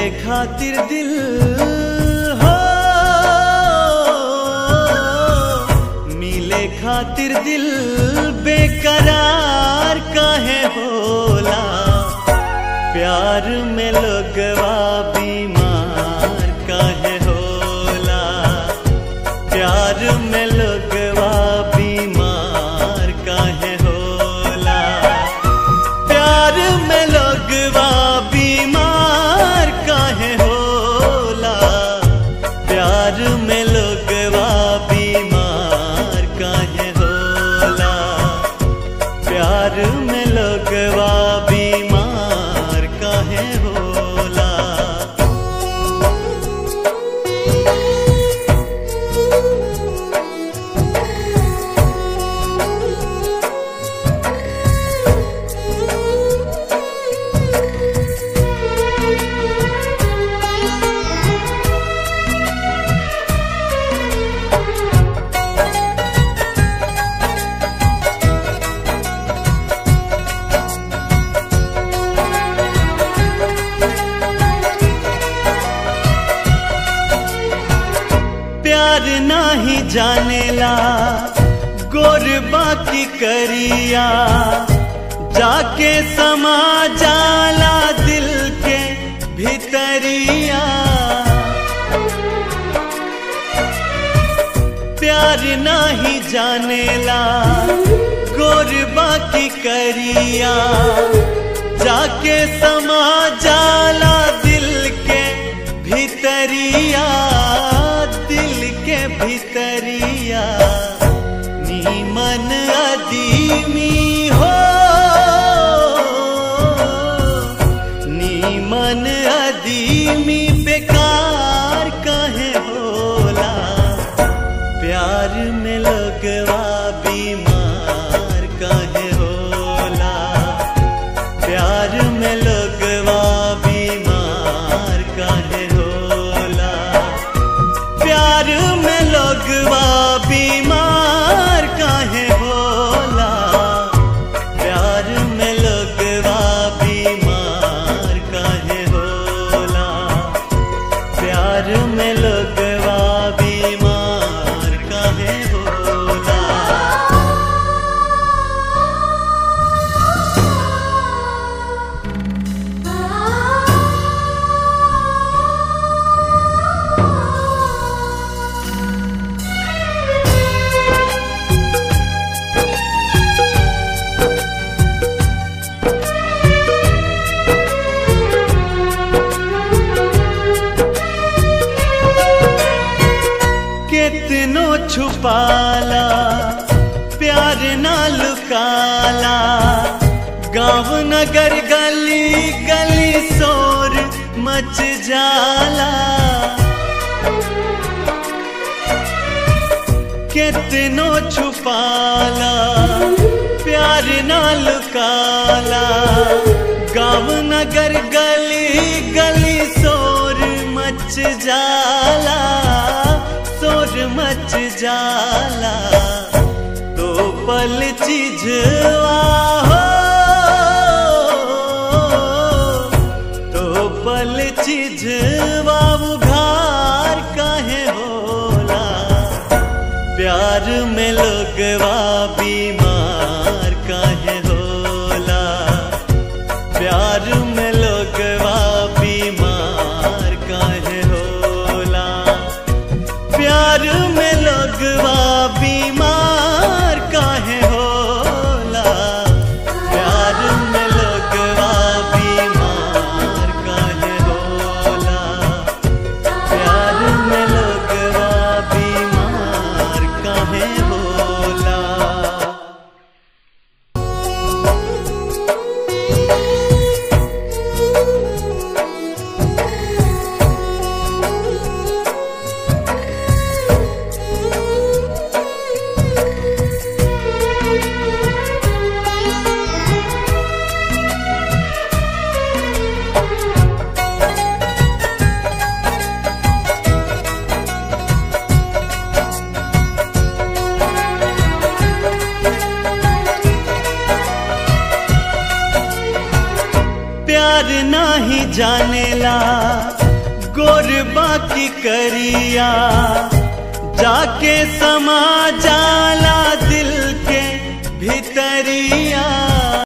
खातिर दिल हो, मिले खातिर दिल बेकरार काहे होला। प्यार में लोगवा बीमार काहे होला। प्यार में लोगवा बीमार काहे होला। प्यार में लोगवा बीमार काहे होला। प्यार में लोगवा बीमार काहे होला। प्यार में लोगवा बीमार काहे होला। प्यार नाही जानेला गोर बाकी करिया, जाके समा जाला दिल के भीतरिया। प्यार नाही जानेला गोर बाकी करिया, जाके समा जाला दिल के भीतरिया। दिल के भीतरिया नीमन अदीमी हो, नीमन अदीमी बेकार काहे होला। प्यार में लोगवा बीमार काहे होला। प्यार में लोगवा बीमार काहे होला। प्यार में लोगवा बीमार काहे होला। प्यार में लोगवा बीमार काहे होला। प्यार में लोगवा बीमार काहे होला। कितनो छुपाला प्यार ना लुकाला, गाँव नगर गली गली शोर मच जाला। कितनो छुपाला प्यार ना लुकाला, गाँव नगर गली गली शोर मच जाला। शोर मच जाला तो पल चीजवा हो, तो पल चीजवा उघार काहे होला। प्यार में लोगवा बीमार काहे होला। प्यार में लोगवा बीमार काहे होला। प्यार में लोगवा बीमार काहे होला। प्यार में लोगवा बीमार काहे होला। प्यार में लोगवा बीमार काहे होला। नाही जानेला गोर बाकी करिया, जाके समा जाला दिल के भितरिया।